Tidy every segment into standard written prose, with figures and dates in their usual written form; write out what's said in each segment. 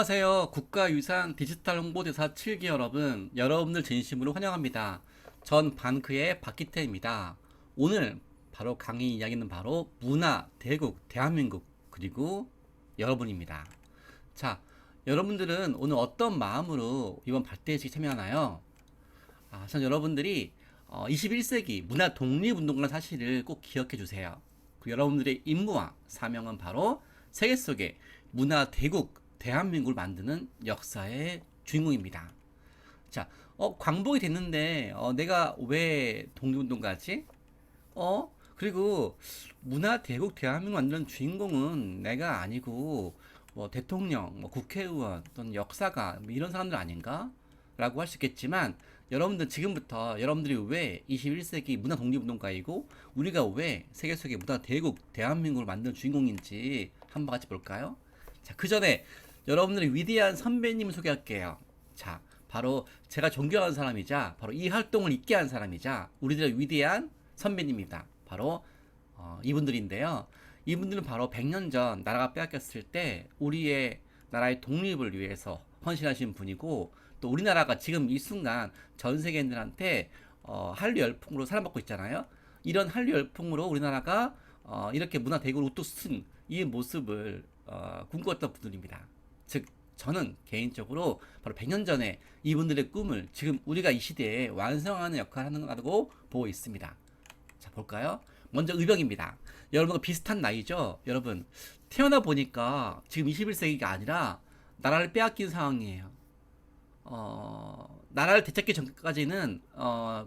안녕하세요. 국가유산 디지털 홍보대사 7기 여러분, 여러분들 진심으로 환영합니다. 전 반크의 박기태입니다. 오늘 바로 강의 이야기는 바로 문화, 대국, 대한민국, 그리고 여러분입니다. 자, 여러분들은 오늘 어떤 마음으로 이번 발대식에 참여하나요? 전 여러분들이 21세기 문화 독립운동가라는 사실을 꼭 기억해 주세요. 그 여러분들의 임무와 사명은 바로 세계 속에 문화 대국 대한민국을 만드는 역사의 주인공입니다. 자, 광복이 됐는데 내가 왜 독립운동가지? 그리고 문화 대국 대한민국 만드는 주인공은 내가 아니고 뭐 대통령, 뭐 국회의원 또는 역사가 뭐 이런 사람들 아닌가? 라고 할 수 있겠지만 여러분들 지금부터 여러분들이 왜 21세기 문화 독립운동가이고 우리가 왜 세계 속의 문화 대국 대한민국을 만드는 주인공인지 한번 같이 볼까요? 자, 그 전에 여러분들의 위대한 선배님을 소개할게요. 자, 바로 제가 존경하는 사람이자 바로 이 활동을 있게 한 사람이자 우리들의 위대한 선배님입니다. 바로 이분들인데요. 이분들은 바로 100년 전 나라가 빼앗겼을 때 우리의 나라의 독립을 위해서 헌신하신 분이고 또 우리나라가 지금 이 순간 전 세계인들한테 한류 열풍으로 사랑받고 있잖아요. 이런 한류 열풍으로 우리나라가 이렇게 문화 대국을 우뚝 쓴 이 모습을 꿈꾸었던 분들입니다. 즉 저는 개인적으로 바로 100년 전에 이분들의 꿈을 지금 우리가 이 시대에 완성하는 역할을 하는 거라고 보고 있습니다. 자, 볼까요? 먼저 의병입니다. 여러분과 비슷한 나이죠? 여러분, 태어나 보니까 지금 21세기가 아니라 나라를 빼앗긴 상황이에요. 나라를 되찾기 전까지는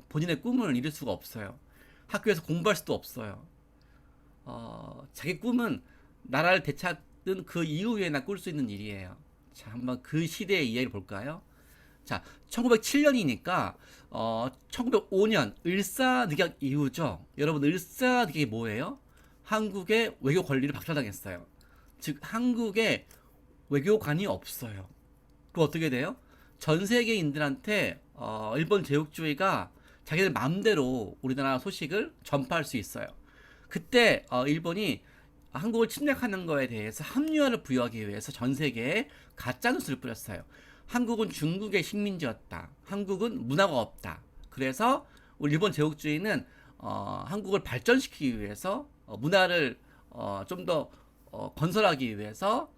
본인의 꿈을 이룰 수가 없어요. 학교에서 공부할 수도 없어요. 자기 꿈은 나라를 되찾는 그 이후에나 꿀 수 있는 일이에요. 자, 한번 그 시대의 이야기를 볼까요? 자, 1907년이니까 1905년 을사늑약 이후죠. 여러분 을사늑약이 뭐예요? 한국의 외교 권리를 박탈당했어요. 즉 한국에 외교관이 없어요. 그럼 어떻게 돼요? 전 세계인들한테 일본 제국주의가 자기들 마음대로 우리나라 소식을 전파할 수 있어요. 그때 일본이 한국을 침략하는 거에 대해서 합리화를 부여하기 위해서 전 세계에 가짜 뉴스를 뿌렸어요. 한국은 중국의 식민지였다. 한국은 문화가 없다. 그래서 우리 일본 제국주의는 한국을 발전시키기 위해서 문화를 좀 더 건설하기 위해서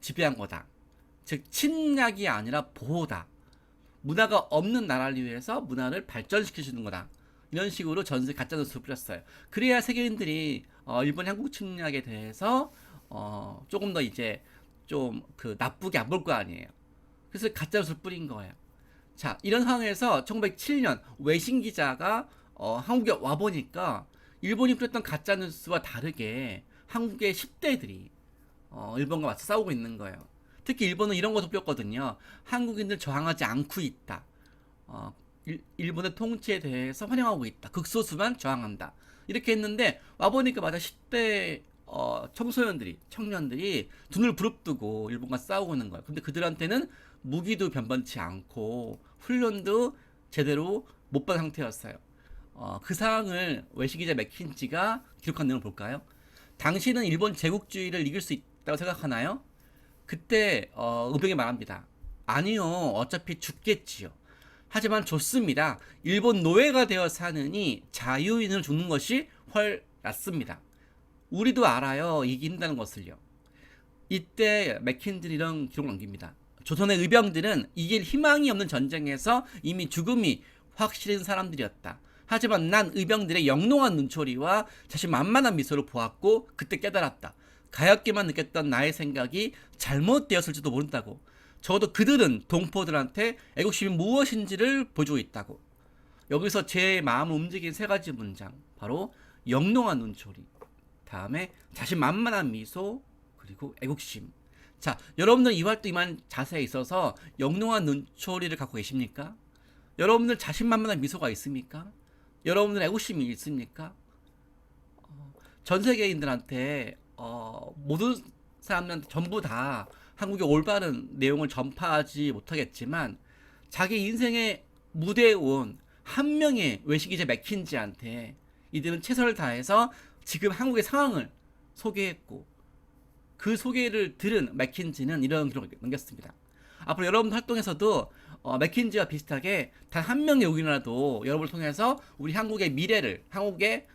지배한 거다. 즉 침략이 아니라 보호다. 문화가 없는 나라를 위해서 문화를 발전시켜주는 거다. 이런 식으로 전세 가짜뉴스를 뿌렸어요. 그래야 세계인들이 일본 한국 침략에 대해서 조금 더 이제 좀 그 나쁘게 안 볼 거 아니에요. 그래서 가짜뉴스를 뿌린 거예요. 자, 이런 상황에서 1907년 외신 기자가 한국에 와 보니까 일본이 뿌렸던 가짜뉴스와 다르게 한국의 10대들이 일본과 맞서 싸우고 있는 거예요. 특히 일본은 이런 것도 뿌렸거든요. 한국인들 저항하지 않고 있다. 일본의 통치에 대해서 환영하고 있다. 극소수만 저항한다. 이렇게 했는데 와보니까 맞아 10대 청소년들이 청년들이 눈을 부릅뜨고 일본과 싸우고 있는 거예요. 근데 그들한테는 무기도 변변치 않고 훈련도 제대로 못 받은 상태였어요. 그 상황을 외신기자 맥킨지가 기록한 내용을 볼까요? 당신은 일본 제국주의를 이길 수 있다고 생각하나요? 그때 의병이 말합니다. 아니요, 어차피 죽겠지요. 하지만 좋습니다. 일본 노예가 되어 사느니 자유인을 죽는 것이 훨 낫습니다. 우리도 알아요, 이긴다는 것을요. 이때 맥킨들이 이런 기록을 남깁니다. 조선의 의병들은 이길 희망이 없는 전쟁에서 이미 죽음이 확실한 사람들이었다. 하지만 난 의병들의 영롱한 눈초리와 자신만만한 미소를 보았고 그때 깨달았다. 가엾게만 느꼈던 나의 생각이 잘못되었을지도 모른다고. 적어도 그들은 동포들한테 애국심이 무엇인지를 보여주고 있다고. 여기서 제 마음을 움직인 세 가지 문장. 바로 영롱한 눈초리, 다음에 자신만만한 미소, 그리고 애국심. 자, 여러분들 이 활동 임한 자세에 있어서 영롱한 눈초리를 갖고 계십니까? 여러분들 자신만만한 미소가 있습니까? 여러분들 애국심이 있습니까? 전 세계인들한테 모든 사람들한테 전부 다 한국의 올바른 내용을 전파하지 못하겠지만 자기 인생의 무대에 온 한 명의 외신기자 맥킨지한테 이들은 최선을 다해서 지금 한국의 상황을 소개했고 그 소개를 들은 맥킨지는 이런 기록을 남겼습니다. 앞으로 여러분들 활동에서도 맥킨지와 비슷하게 단 한 명의 외국인이라도 여러분을 통해서 우리 한국의 미래를, 한국의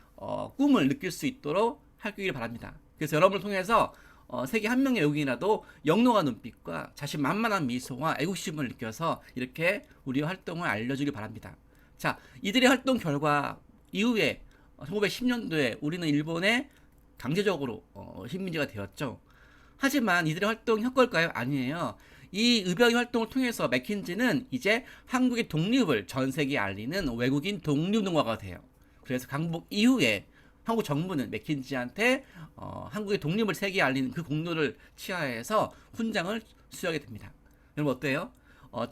꿈을 느낄 수 있도록 하길 바랍니다. 그래서 여러분을 통해서 세계 한 명의 외국인이라도 영롱한 눈빛과 자신만만한 미소와 애국심을 느껴서 이렇게 우리 활동을 알려주길 바랍니다. 자, 이들의 활동 결과 이후에 1910년도에 우리는 일본에 강제적으로 식민지가 되었죠. 하지만 이들의 활동이 헛걸까요? 아니에요. 이 의병의 활동을 통해서 맥킨지는 이제 한국의 독립을 전 세계에 알리는 외국인 독립운동가가 돼요. 그래서 강복 이후에 한국 정부는 맥킨지한테 한국의 독립을 세계에 알리는 그 공로를 치하해서 훈장을 수여하게 됩니다. 여러분 어때요?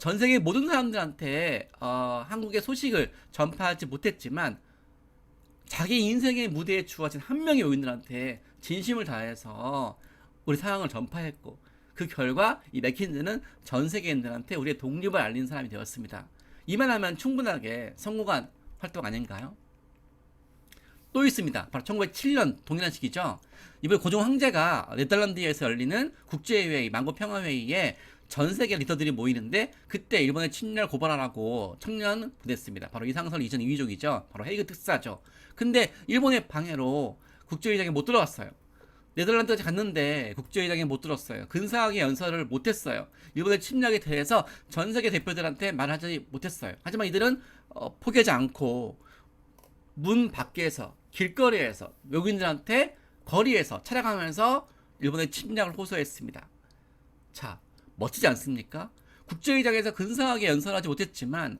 전 세계 모든 사람들한테 한국의 소식을 전파하지 못했지만 자기 인생의 무대에 주어진 한 명의 요인들한테 진심을 다해서 우리 상황을 전파했고 그 결과 이 맥킨지는 전 세계인들한테 우리의 독립을 알린 사람이 되었습니다. 이만하면 충분하게 성공한 활동 아닌가요? 또 있습니다. 바로 1907년 동일한 시기죠. 이번에 고종 황제가 네덜란드에서 열리는 국제회의, 만국평화회의에 전 세계 리더들이 모이는데 그때 일본의 침략을 고발하라고 청년 보냈습니다. 바로 이상설 이전 2위족이죠. 바로 헤이그 특사죠. 근데 일본의 방해로 국제회의장에 못 들어갔어요. 네덜란드까지 갔는데 국제회의장에 못 들었어요. 근사하게 연설을 못했어요. 일본의 침략에 대해서 전 세계 대표들한테 말하지 못했어요. 하지만 이들은 포기하지 않고 문 밖에서, 길거리에서, 외국인들한테 거리에서 찾아가면서 일본의 침략을 호소했습니다. 자, 멋지지 않습니까? 국제회의장에서 근사하게 연설하지 못했지만,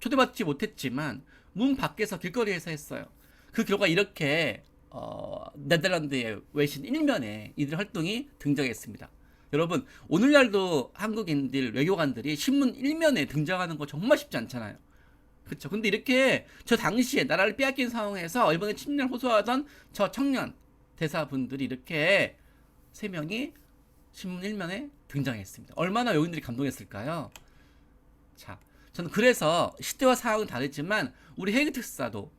초대받지 못했지만 문 밖에서 길거리에서 했어요. 그 결과 이렇게 네덜란드의 외신 1면에 이들 활동이 등장했습니다. 여러분, 오늘날도 한국인들, 외교관들이 신문 1면에 등장하는 거 정말 쉽지 않잖아요. 그쵸. 근데 이렇게 저 당시에 나라를 빼앗긴 상황에서 일본의 침략을 호소하던 저 청년 대사분들이 이렇게 세 명이 신문 1면에 등장했습니다. 얼마나 외국인들이 감동했을까요? 자, 저는 그래서 시대와 상황은 다르지만 우리 헤이그 특사도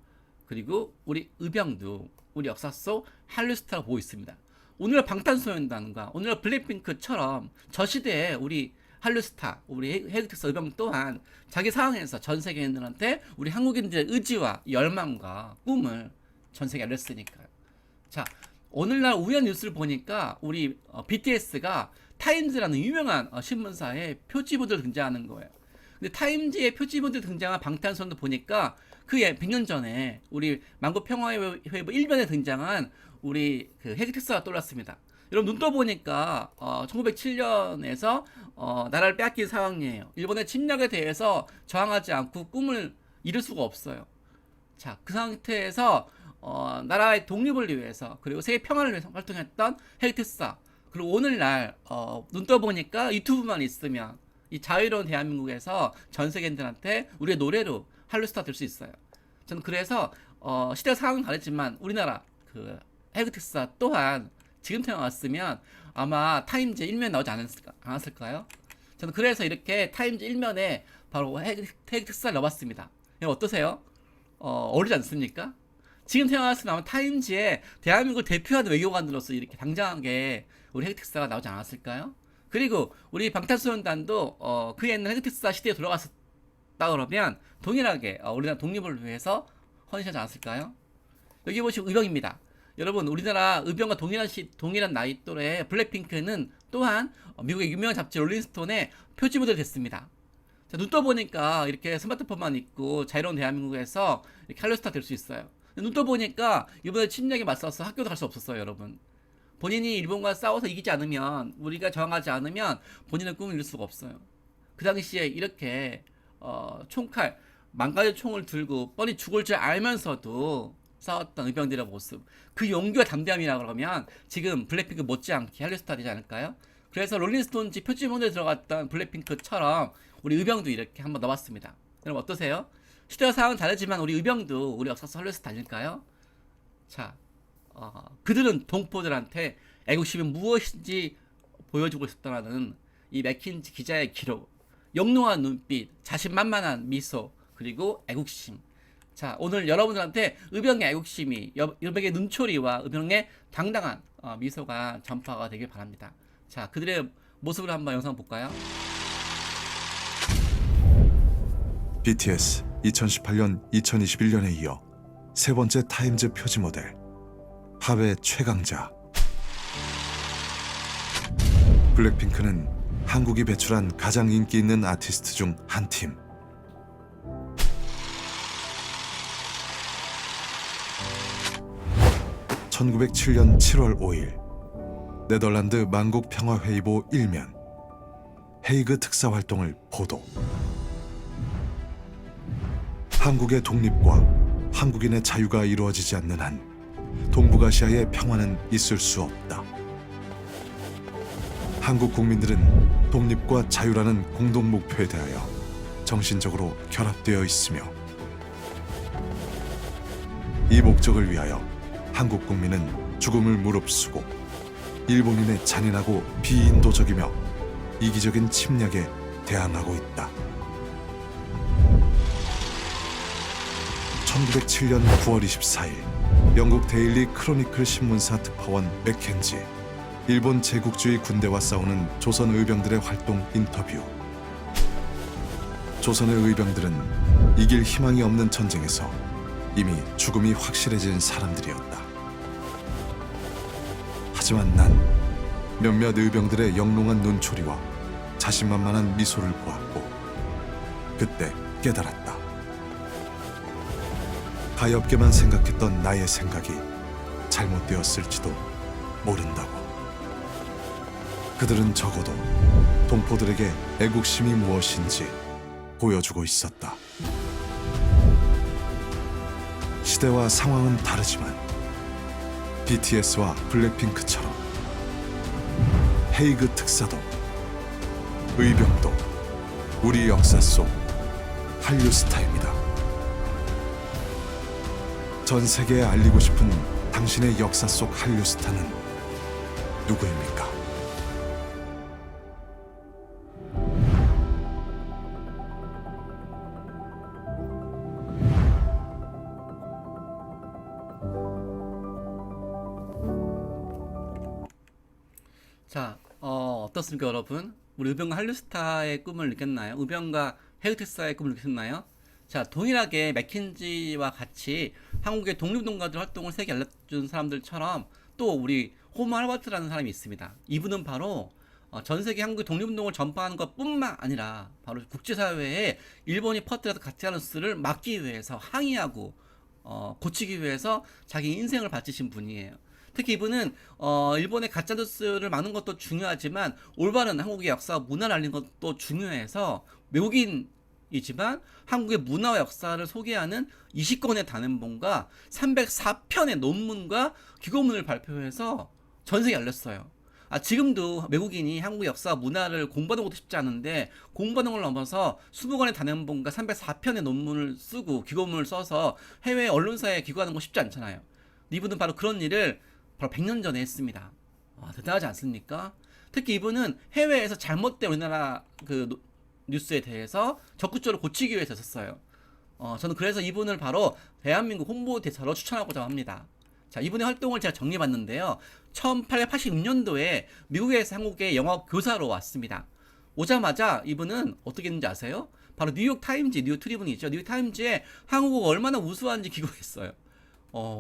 그리고 우리 의병도 우리 역사 속 한류스타를 보고 있습니다. 오늘날 방탄소년단과 오늘날 블랙핑크처럼 저 시대에 우리 한류스타, 우리 헤이그 특사 의병 또한 자기 상황에서 전 세계인들한테 우리 한국인들의 의지와 열망과 꿈을 전 세계에 알렸으니까요. 자, 오늘날 우연 뉴스를 보니까 우리 BTS가 타임즈라는 유명한 신문사에 표지본으로 등장하는 거예요. 근데 타임즈의 표지본으로 등장한 방탄소년단 보니까 그게 100년 전에 우리 만국평화회의 1면에 등장한 우리 그 헤이그 특사가 떠올랐습니다. 여러분 눈 떠보니까 1907년에서 나라를 빼앗긴 상황이에요. 일본의 침략에 대해서 저항하지 않고 꿈을 이룰 수가 없어요. 자, 그 상태에서 나라의 독립을 위해서 그리고 세계 평화를 위해서 활동했던 헤이그 특사. 그리고 오늘날 눈 떠보니까 유튜브만 있으면 이 자유로운 대한민국에서 전 세계인들한테 우리의 노래로 한류스타 될 수 있어요. 저는 그래서 시대 상황은 다르지만 우리나라 그 헤이그 특사 또한 지금 태어났으면 아마 타임즈 1면에 나오지 않았을까요? 저는 그래서 이렇게 타임즈 1면에 바로 헤이그 특사를 넣어봤습니다. 여러분 어떠세요? 어리지 않습니까? 지금 태어났으면 아마 타임즈에 대한민국을 대표하는 외교관으로서 이렇게 당당하게 우리 헤이그 특사가 나오지 않았을까요? 그리고 우리 방탄소년단도 그 옛날 헤이그 특사 시대에 돌아갔었다 그러면 동일하게 우리나라 독립을 위해서 헌신하지 않았을까요? 여기 보시면 의병입니다. 여러분 우리나라 의병과 동일한 나이 또래 블랙핑크는 또한 미국의 유명한 잡지 롤링스톤의 표지 모델이 됐습니다. 자, 눈 떠보니까 이렇게 스마트폰만 있고 자유로운 대한민국에서 이렇게 한류스타 될 수 있어요. 눈 떠보니까 이번에 침략에 맞서서 학교도 갈 수 없었어요. 여러분 본인이 일본과 싸워서 이기지 않으면 우리가 저항하지 않으면 본인의 꿈을 이룰 수가 없어요. 그 당시에 이렇게 총칼 만가지 총을 들고 뻔히 죽을 줄 알면서도 싸웠던 의병들의 모습, 그 용기와 담대함이라 그러면 지금 블랙핑크 못지않게 한류스타 되지 않을까요? 그래서 롤링스톤지 표지본에 들어갔던 블랙핑크처럼 우리 의병도 이렇게 한번 넣어봤습니다. 여러분 어떠세요? 시대와 상황은 다르지만 우리 의병도 우리 역사 속 한류스타 아닐까요? 자, 그들은 동포들한테 애국심이 무엇인지 보여주고 싶다라는 이 맥킨지 기자의 기록, 영롱한 눈빛, 자신만만한 미소, 그리고 애국심. 자, 오늘 여러분들한테 의병의 애국심이, 의병의 눈초리와 의병의 당당한 미소가 전파가 되길 바랍니다. 자, 그들의 모습을 한번 영상 볼까요? BTS 2018년 2021년에 이어 세 번째 타임즈 표지 모델 합의 최강자. 블랙핑크는 한국이 배출한 가장 인기 있는 아티스트 중 한 팀. (1907년 7월 5일) 네덜란드 만국 평화회의보 1면 헤이그 특사 활동을 보도. 한국의 독립과 한국인의 자유가 이루어지지 않는 한 동북아시아의 평화는 있을 수 없다. 한국 국민들은 독립과 자유라는 공동 목표에 대하여 정신적으로 결합되어 있으며 이 목적을 위하여 한국 국민은 죽음을 무릅쓰고 일본인의 잔인하고 비인도적이며 이기적인 침략에 대항하고 있다. 1907년 9월 24일 영국 데일리 크로니클 신문사 특파원 맥켄지. 일본 제국주의 군대와 싸우는 조선 의병들의 활동 인터뷰. 조선의 의병들은 이길 희망이 없는 전쟁에서 이미 죽음이 확실해진 사람들이었다. 하지만 난 몇몇 의병들의 영롱한 눈초리와 자신만만한 미소를 보았고 그때 깨달았다. 가엾게만 생각했던 나의 생각이 잘못되었을지도 모른다고. 그들은 적어도 동포들에게 애국심이 무엇인지 보여주고 있었다. 시대와 상황은 다르지만 BTS와 블랙핑크처럼 헤이그 특사도 의병도 우리 역사 속 한류 스타입니다. 전 세계에 알리고 싶은 당신의 역사 속 한류 스타는 누구입니까? 자, 어떻습니까, 여러분? 우리 의병과 한류스타의 꿈을 느꼈나요? 의병과 헤이트사의 꿈을 느꼈나요? 자, 동일하게 맥킨지와 같이 한국의 독립운동가들 활동을 세계에 알려준 사람들처럼 또 우리 호모 할바트라는 사람이 있습니다. 이분은 바로 전 세계 한국의 독립운동을 전파하는 것뿐만 아니라 바로 국제사회에 일본이 퍼뜨려서 가짜뉴스를 막기 위해서 항의하고 고치기 위해서 자기 인생을 바치신 분이에요. 특히 이분은 일본의 가짜뉴스를 막는 것도 중요하지만 올바른 한국의 역사와 문화를 알리는 것도 중요해서 외국인이지만 한국의 문화와 역사를 소개하는 20권의 단행본과 304편의 논문과 기고문을 발표해서 전 세계에 알렸어요. 지금도 외국인이 한국의 역사와 문화를 공부하는 것도 쉽지 않은데 공부하는 걸 넘어서 20권의 단행본과 304편의 논문을 쓰고 기고문을 써서 해외 언론사에 기고하는 거 쉽지 않잖아요. 이분은 바로 그런 일을 바로 100년 전에 했습니다. 대단하지 않습니까? 특히 이분은 해외에서 잘못된 우리나라 뉴스에 대해서 적극적으로 고치기 위해서 썼어요. 저는 그래서 이분을 바로 대한민국 홍보대사로 추천하고자 합니다. 자, 이분의 활동을 제가 정리해봤는데요. 1886년도에 미국에서 한국에 영어 교사로 왔습니다. 오자마자 이분은 어떻게 했는지 아세요? 바로 뉴욕 타임즈, 뉴욕 트리뷴이죠. 뉴욕 타임즈에 한국어가 얼마나 우수한지 기고했어요.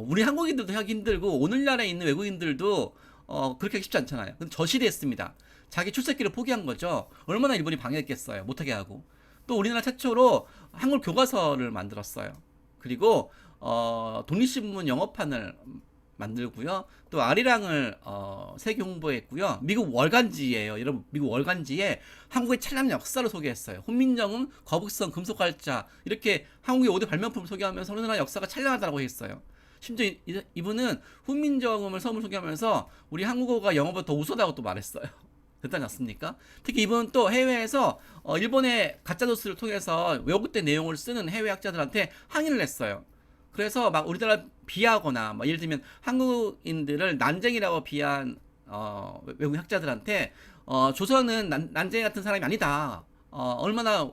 우리 한국인들도 하기 힘들고 오늘날에 있는 외국인들도 그렇게 하기 쉽지 않잖아요. 근데 저실히 했습니다. 자기 출세기를 포기한 거죠. 얼마나 일본이 방해했겠어요. 못하게 하고. 또 우리나라 최초로 한글 교과서를 만들었어요. 그리고 독립신문 영어판을 만들고요. 또 아리랑을 세계 홍보했고요. 미국 월간지예요. 여러분, 미국 월간지에 한국의 찬란한 역사를 소개했어요. 훈민정음, 거북선, 금속활자 이렇게 한국의 5대 발명품을 소개하면서 우리나라 역사가 찬란하다고 했어요. 심지어 이분은 훈민정음을 처음 소개하면서 우리 한국어가 영어보다 더 우수하다고 또 말했어요. 대단하지 않습니까? 특히 이분은 또 해외에서 일본의 가짜뉴스를 통해서 왜곡된 내용을 쓰는 해외 학자들한테 항의를 했어요. 그래서 막 우리나라 비하거나 예를 들면 한국인들을 난쟁이라고 비한 외국 학자들한테 조선은 난쟁이 같은 사람이 아니다. 얼마나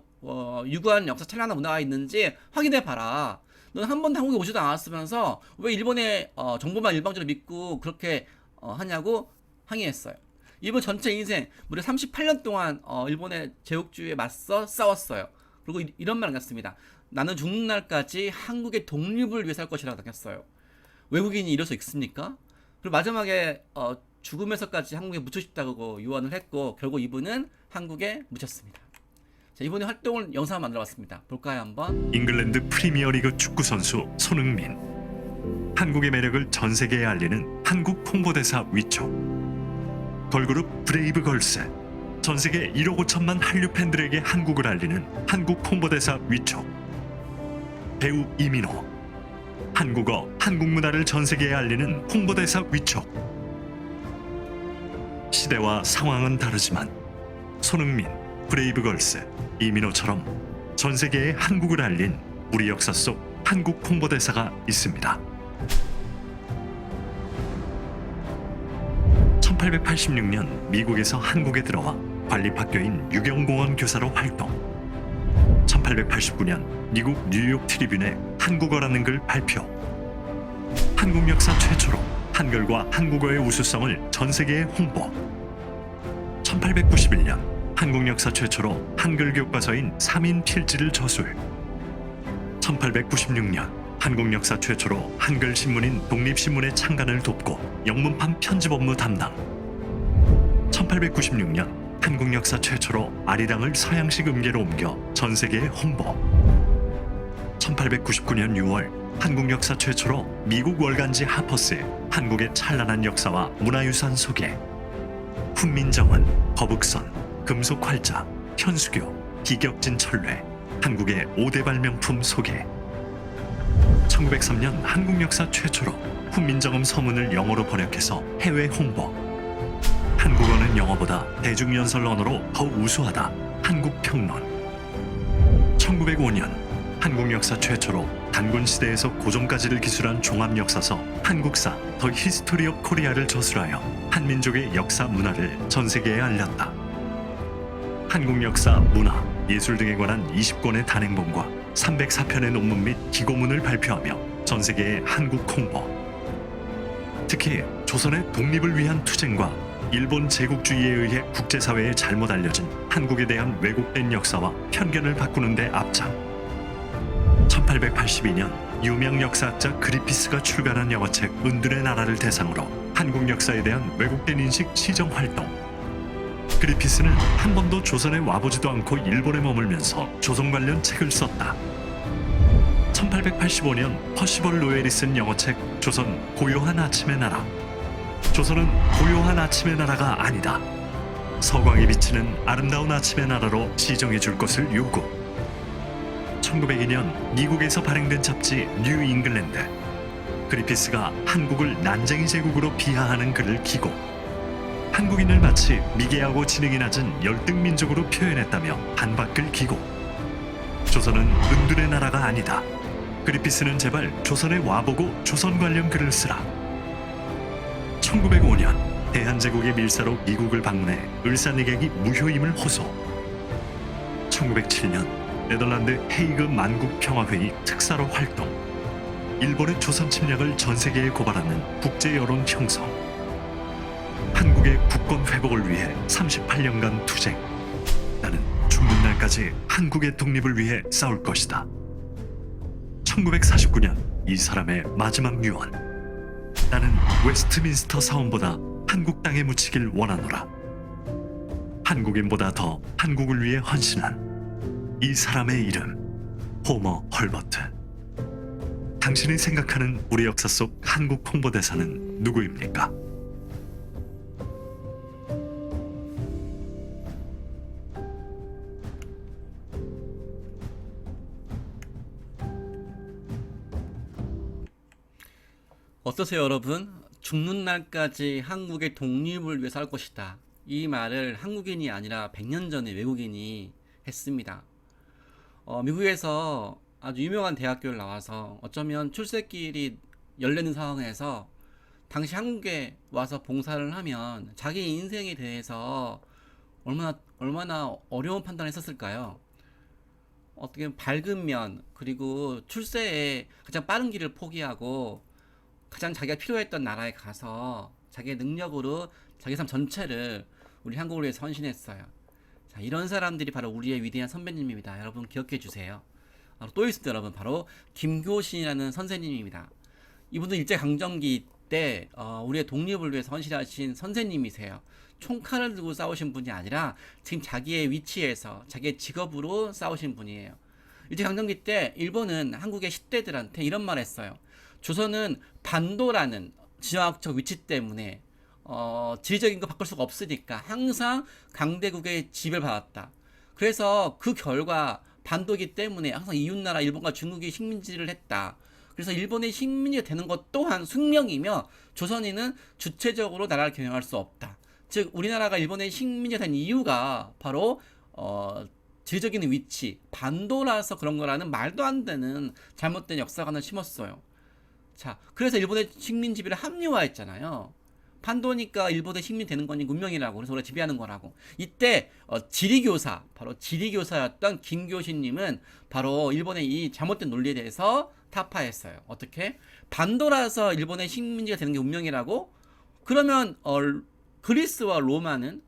유구한 역사 찬란한 문화가 있는지 확인해 봐라. 넌 한 번도 한국에 오지도 않았으면서 왜 일본의 정보만 일방적으로 믿고 그렇게 하냐고 항의했어요. 일본 전체 인생 무려 38년 동안 일본의 제국주의에 맞서 싸웠어요. 그리고 이런 말을 남겼습니다. 나는 죽는 날까지 한국의 독립을 위해 살 것이라고 남겼어요. 외국인이 이럴 수 있습니까? 그리고 마지막에 죽으면서까지 한국에 묻혀 싶다고 유언을 했고 결국 이분은 한국에 묻혔습니다. 자, 이분의 활동을 영상을 만들어봤습니다. 볼까요 한번? 잉글랜드 프리미어리그 축구 선수 손흥민. 한국의 매력을 전 세계에 알리는 한국 홍보대사 위촉. 걸그룹 브레이브 걸스. 전 세계 1억 5천만 한류 팬들에게 한국을 알리는 한국 홍보대사 위촉. 배우 이민호. 한국어, 한국 문화를 전 세계에 알리는 홍보대사 위촉. 시대와 상황은 다르지만 손흥민, 브레이브 걸스, 이민호처럼 전 세계에 한국을 알린 우리 역사 속 한국 홍보대사가 있습니다. 1886년 미국에서 한국에 들어와 관립학교인 유경공원 교사로 활동. 1889년 미국 뉴욕 트리뷴에 한국어라는 글 발표. 한국 역사 최초로 한글과 한국어의 우수성을 전 세계에 홍보. 1891년 한국 역사 최초로 한글 교과서인 3인 필지를 저술. 1896년 한국 역사 최초로 한글 신문인 독립신문의 창간을 돕고 영문판 편집 업무 담당. 1896년 한국 역사 최초로 아리랑을 서양식 음계로 옮겨 전 세계에 홍보. 1899년 6월 한국 역사 최초로 미국 월간지 하퍼스에 한국의 찬란한 역사와 문화유산 소개. 훈민정음, 거북선, 금속활자, 현수교, 기격진 철례, 한국의 5대 발명품 소개. 1903년 한국 역사 최초로 훈민정음 서문을 영어로 번역해서 해외 홍보. 한국어는 영어보다 대중연설 언어로 더 우수하다. 한국평론. 1905년 한국 역사 최초로 단군 시대에서 고종까지를 기술한 종합역사서 한국사 더 히스토리 오브 코리아를 저술하여 한민족의 역사 문화를 전 세계에 알렸다. 한국 역사, 문화, 예술 등에 관한 20권의 단행본과 304편의 논문 및 기고문을 발표하며 전 세계의 한국 홍보. 특히 조선의 독립을 위한 투쟁과 일본 제국주의에 의해 국제사회에 잘못 알려진 한국에 대한 왜곡된 역사와 편견을 바꾸는 데 앞장. 1882년 유명 역사학자 그리피스가 출간한 영어책 은둔의 나라를 대상으로 한국 역사에 대한 왜곡된 인식 시정 활동. 그리피스는 한 번도 조선에 와보지도 않고 일본에 머물면서 조선 관련 책을 썼다. 1885년 퍼시벌 로엘이 쓴 영어책 조선 고요한 아침의 나라. 조선은 고요한 아침의 나라가 아니다. 서광이 비치는 아름다운 아침의 나라로 시정해 줄 것을 요구. 1902년 미국에서 발행된 잡지 뉴 잉글랜드. 그리피스가 한국을 난쟁이 제국으로 비하하는 글을 기고 한국인을 마치 미개하고 지능이 낮은 열등 민족으로 표현했다며 반박글 기고. 조선은 은둔의 나라가 아니다. 그리피스는 제발 조선에 와보고 조선 관련 글을 쓰라. 1905년 대한제국의 밀사로 미국을 방문해 을사늑약이 무효임을 호소. 1907년 네덜란드 헤이그 만국평화회의 특사로 활동. 일본의 조선 침략을 전 세계에 고발하는 국제 여론 형성. 한국의 국권 회복을 위해 38년간 투쟁. 나는 죽는 날까지 한국의 독립을 위해 싸울 것이다. 1949년 이 사람의 마지막 유언. 나는 웨스트민스터 사원보다 한국 땅에 묻히길 원하노라. 한국인보다 더 한국을 위해 헌신한 이 사람의 이름 호머 헐버트. 당신이 생각하는 우리 역사 속 한국 홍보대사는 누구입니까? 어떠세요 여러분? 죽는 날까지 한국의 독립을 위해 살 것이다. 이 말을 한국인이 아니라 100년 전에 외국인이 했습니다. 미국에서 아주 유명한 대학교를 나와서 어쩌면 출세길이 열리는 상황에서 당시 한국에 와서 봉사를 하면 자기 인생에 대해서 얼마나 어려운 판단을 했었을까요? 어떻게 보면 밝은 면, 그리고 출세에 가장 빠른 길을 포기하고 가장 자기가 필요했던 나라에 가서 자기의 능력으로 자기 삶 전체를 우리 한국을 위해서 헌신했어요. 자, 이런 사람들이 바로 우리의 위대한 선배님입니다. 여러분 기억해 주세요. 또 있습니다, 여러분. 바로 김교신이라는 선생님입니다. 이분은 일제강점기 때 우리의 독립을 위해서 헌신하신 선생님이세요. 총칼을 들고 싸우신 분이 아니라 지금 자기의 위치에서 자기의 직업으로 싸우신 분이에요. 일제강점기 때 일본은 한국의 10대들한테 이런 말 했어요. 조선은 반도라는 지정학적 위치 때문에 지리적인 거 바꿀 수가 없으니까 항상 강대국의 지배를 받았다. 그래서 그 결과 반도이기 때문에 항상 이웃나라 일본과 중국이 식민지를 했다. 그래서 일본의 식민지가 되는 것 또한 숙명이며 조선인은 주체적으로 나라를 경영할 수 없다. 즉 우리나라가 일본의 식민지가 된 이유가 바로 지리적인 위치, 반도라서 그런 거라는 말도 안 되는 잘못된 역사관을 심었어요. 자, 그래서 일본의 식민 지배를 합리화했잖아요. 반도니까 일본의 식민 되는 거니 운명이라고, 그래서 우리가 지배하는 거라고. 이때 지리교사, 바로 지리교사였던 김교신님은 바로 일본의 이 잘못된 논리에 대해서 타파했어요. 어떻게? 반도라서 일본의 식민지가 되는 게 운명이라고? 그러면 그리스와 로마는,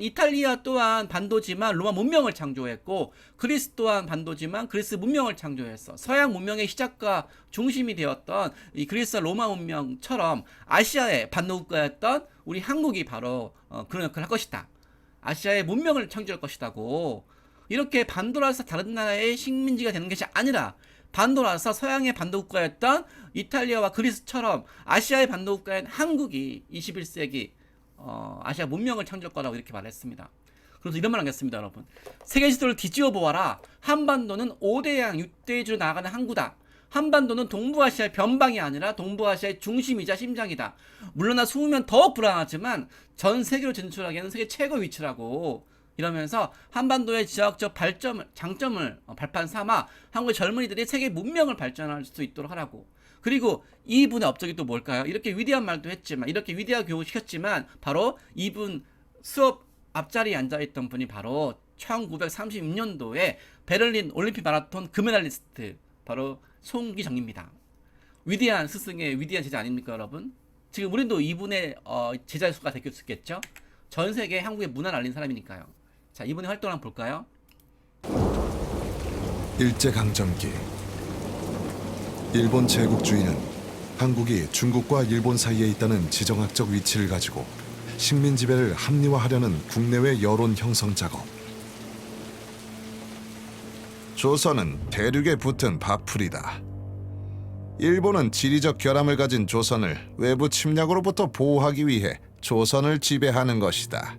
이탈리아 또한 반도지만 로마 문명을 창조했고 그리스 또한 반도지만 그리스 문명을 창조했어. 서양 문명의 시작과 중심이 되었던 이 그리스와 로마 문명처럼 아시아의 반도국가였던 우리 한국이 바로 그런 역할을 할 것이다. 아시아의 문명을 창조할 것이다고. 이렇게 반도라서 다른 나라의 식민지가 되는 것이 아니라 반도라서 서양의 반도국가였던 이탈리아와 그리스처럼 아시아의 반도국가인 한국이 21세기 아시아 문명을 창조할 거라고 이렇게 말했습니다. 그래서 이런 말 하겠습니다, 여러분. 세계 지도를 뒤집어 보아라. 한반도는 5대양 6대주로 나아가는 항구다. 한반도는 동부아시아의 변방이 아니라 동부아시아의 중심이자 심장이다. 물러나 숨으면 더욱 불안하지만 전 세계로 진출하기에는 세계 최고 위치라고. 이러면서 한반도의 지역적 장점을 발판 삼아 한국의 젊은이들이 세계 문명을 발전할 수 있도록 하라고. 그리고 이분의 업적이 또 뭘까요? 이렇게 위대한 말도 했지만, 이렇게 위대한 교육을 시켰지만 바로 이분 수업 앞자리에 앉아있던 분이 바로 1936년도에 베를린 올림픽 마라톤 금메달리스트 바로 송기정입니다. 위대한 스승의 위대한 제자 아닙니까, 여러분? 지금 우리도 이분의 제자 수가 될 수 있겠죠? 전 세계에 한국의 문화를 알린 사람이니까요. 자, 이분의 활동을 한번 볼까요? 일제강점기. 일본 제국주의는 한국이 중국과 일본 사이에 있다는 지정학적 위치를 가지고 식민 지배를 합리화하려는 국내외 여론 형성 작업. 조선은 대륙에 붙은 밥풀이다. 일본은 지리적 결함을 가진 조선을 외부 침략으로부터 보호하기 위해 조선을 지배하는 것이다.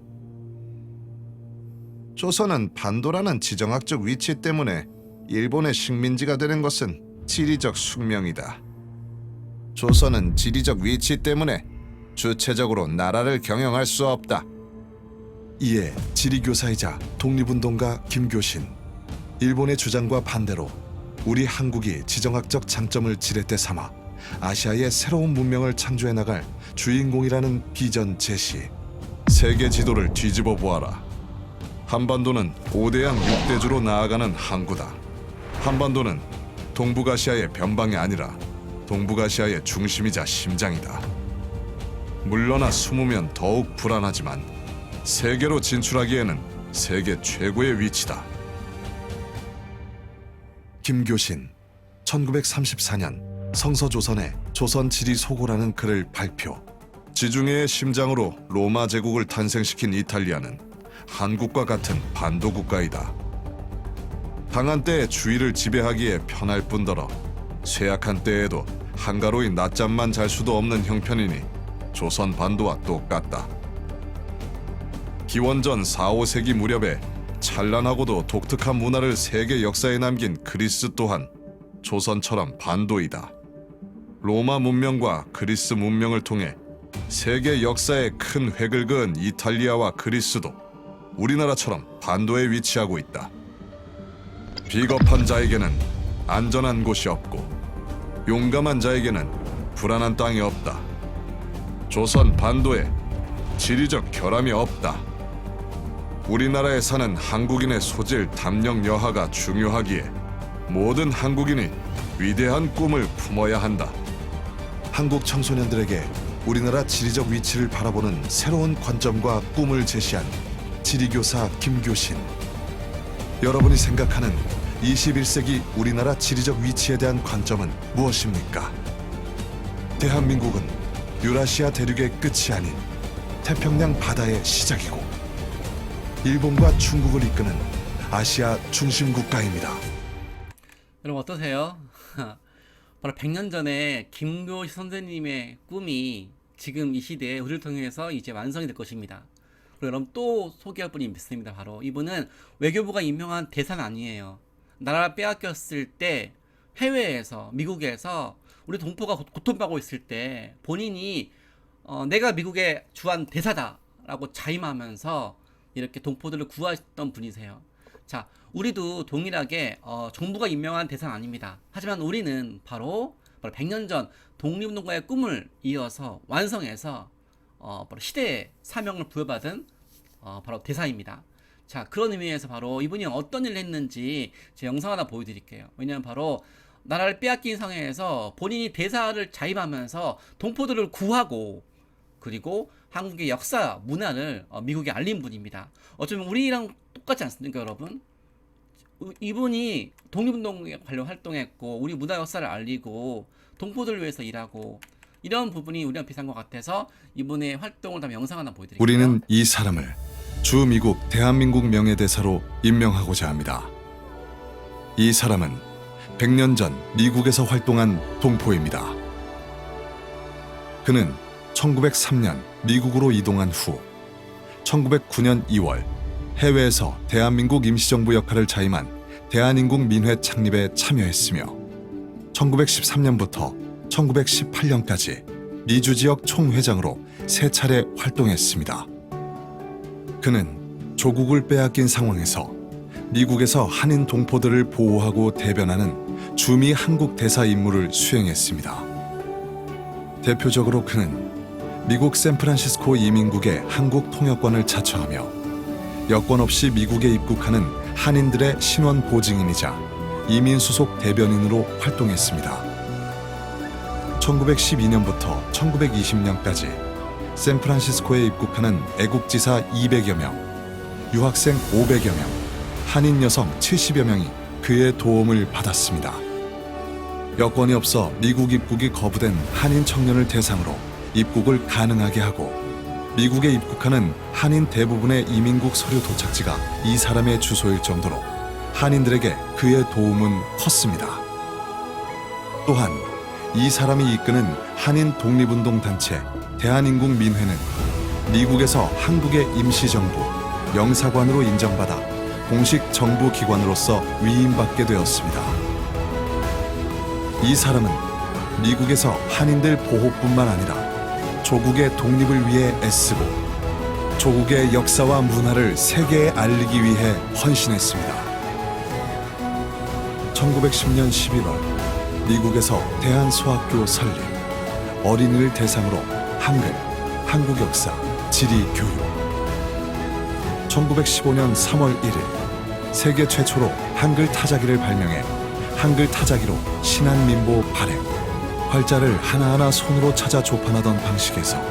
조선은 반도라는 지정학적 위치 때문에 일본의 식민지가 되는 것은 지리적 숙명이다. 조선은 지리적 위치 때문에 주체적으로 나라를 경영할 수 없다. 이에 지리교사이자 독립운동가 김교신, 일본의 주장과 반대로 우리 한국이 지정학적 장점을 지렛대 삼아 아시아의 새로운 문명을 창조해 나갈 주인공이라는 비전 제시. 세계 지도를 뒤집어 보아라. 한반도는 5대양 6대주로 나아가는 항구다. 한반도는 동북아시아의 변방이 아니라 동북아시아의 중심이자 심장이다. 물러나 숨으면 더욱 불안하지만 세계로 진출하기에는 세계 최고의 위치다. 김교신, 1934년 성서조선에 조선지리소고라는 글을 발표. 지중해의 심장으로 로마 제국을 탄생시킨 이탈리아는 한국과 같은 반도국가이다. 강한 때에 주위를 지배하기에 편할 뿐더러 쇠약한 때에도 한가로이 낮잠만 잘 수도 없는 형편이니 조선 반도와 똑같다. 기원전 4, 5세기 무렵에 찬란하고도 독특한 문화를 세계 역사에 남긴 그리스 또한 조선처럼 반도이다. 로마 문명과 그리스 문명을 통해 세계 역사에 큰 획을 그은 이탈리아와 그리스도 우리나라처럼 반도에 위치하고 있다. 비겁한 자에게는 안전한 곳이 없고 용감한 자에게는 불안한 땅이 없다. 조선 반도에 지리적 결함이 없다. 우리나라에 사는 한국인의 소질, 담력, 여하가 중요하기에 모든 한국인이 위대한 꿈을 품어야 한다. 한국 청소년들에게 우리나라 지리적 위치를 바라보는 새로운 관점과 꿈을 제시한 지리교사 김교신. 여러분이 생각하는 21세기 우리나라 지리적 위치에 대한 관점은 무엇입니까? 대한민국은 유라시아 대륙의 끝이 아닌 태평양 바다의 시작이고 일본과 중국을 이끄는 아시아 중심 국가입니다. 여러분 어떠세요? 바로 100년 전에 김교신 선생님의 꿈이 지금 이 시대에 우리를 통해서 이제 완성이 될 것입니다. 그리고 여러분 또 소개할 분이 있습니다. 바로 이분은 외교부가 임명한 대사는 아니에요. 나라를 빼앗겼을 때 해외에서 미국에서 우리 동포가 고통받고 있을 때 본인이 내가 미국의 주한 대사다라고 자임하면서 이렇게 동포들을 구하셨던 분이세요. 자, 우리도 동일하게 정부가 임명한 대사는 아닙니다. 하지만 우리는 바로 100년 전 독립운동가의 꿈을 이어서 완성해서 바로 시대의 사명을 부여받은 바로 대사입니다. 자, 그런 의미에서 바로 이분이 어떤 일을 했는지 제 영상 하나 보여드릴게요. 왜냐하면 바로 나라를 빼앗긴 상황에서 본인이 대사를 자임하면서 동포들을 구하고 그리고 한국의 역사, 문화를 미국에 알린 분입니다. 어쩌면 우리랑 똑같지 않습니까, 여러분? 이분이 독립운동에 관련 활동했고 우리 문화 역사를 알리고 동포들을 위해서 일하고 이런 부분이 우리랑 비슷한 것 같아서 이분의 활동을 다음 영상 하나 보여드릴게요. 우리는 이 사람을 주 미국 대한민국 명예대사로 임명하고자 합니다. 이 사람은 100년 전 미국에서 활동한 동포입니다. 그는 1903년 미국으로 이동한 후 1909년 2월 해외에서 대한민국 임시정부 역할을 자임한 대한인국민회 창립에 참여했으며 1913년부터 1918년까지 미주 지역 총회장으로 3차례 활동했습니다. 그는 조국을 빼앗긴 상황에서 미국에서 한인 동포들을 보호하고 대변하는 주미 한국 대사 임무를 수행했습니다. 대표적으로 그는 미국 샌프란시스코 이민국의 한국 통역관을 자처하며 여권 없이 미국에 입국하는 한인들의 신원 보증인이자 이민 수속 대변인으로 활동했습니다. 1912년부터 1920년까지 샌프란시스코에 입국하는 애국지사 200여 명, 유학생 500여 명, 한인 여성 70여 명이 그의 도움을 받았습니다. 여권이 없어 미국 입국이 거부된 한인 청년을 대상으로 입국을 가능하게 하고 미국에 입국하는 한인 대부분의 이민국 서류 도착지가 이 사람의 주소일 정도로 한인들에게 그의 도움은 컸습니다. 또한 이 사람이 이끄는 한인 독립운동 단체 대한인국민회는 미국에서 한국의 임시정부, 영사관으로 인정받아 공식 정부 기관으로서 위임받게 되었습니다. 이 사람은 미국에서 한인들 보호뿐만 아니라 조국의 독립을 위해 애쓰고 조국의 역사와 문화를 세계에 알리기 위해 헌신했습니다. 1910년 11월 미국에서 대한소학교 설립, 어린이를 대상으로 한글, 한국 역사, 지리 교육. 1915년 3월 1일 세계 최초로 한글 타자기를 발명해 한글 타자기로 신한민보 발행, 활자를 하나하나 손으로 찾아 조판하던 방식에서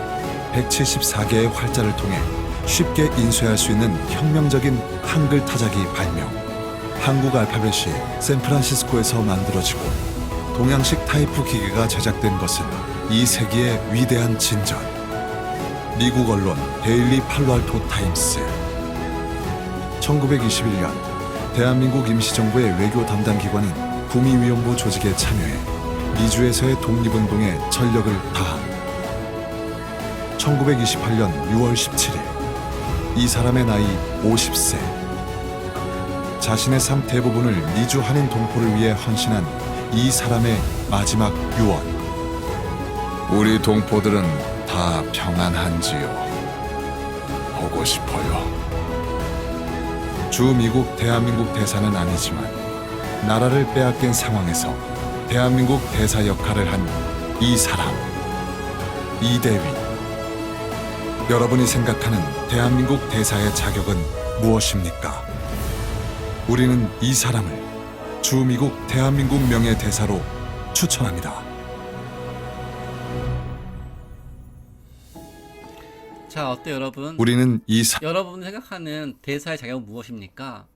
174개의 활자를 통해 쉽게 인쇄할 수 있는 혁명적인 한글 타자기 발명, 한국 알파벳이 샌프란시스코에서 만들어지고 동양식 타이프 기계가 제작된 것은 이 세기의 위대한 진전. 미국 언론 데일리 팔로알토 타임스. 1921년 대한민국 임시정부의 외교 담당 기관인 구미위원부 조직에 참여해 미주에서의 독립운동에 전력을 다함. 1928년 6월 17일 이 사람의 나이 50세. 자신의 삶 대부분을 미주 한인 동포를 위해 헌신한 이 사람의 마지막 유언. 우리 동포들은 다 평안한지요? 보고 싶어요. 주 미국 대한민국 대사는 아니지만 나라를 빼앗긴 상황에서 대한민국 대사 역할을 한 이 사람, 이대휘. 여러분이 생각하는 대한민국 대사의 자격은 무엇입니까? 우리는 이 사람을 주 미국 대한민국 명예대사로 추천합니다. 자, 어때요, 여러분? 우리는 이 여러분이 생각하는 대사의 자격은 무엇입니까?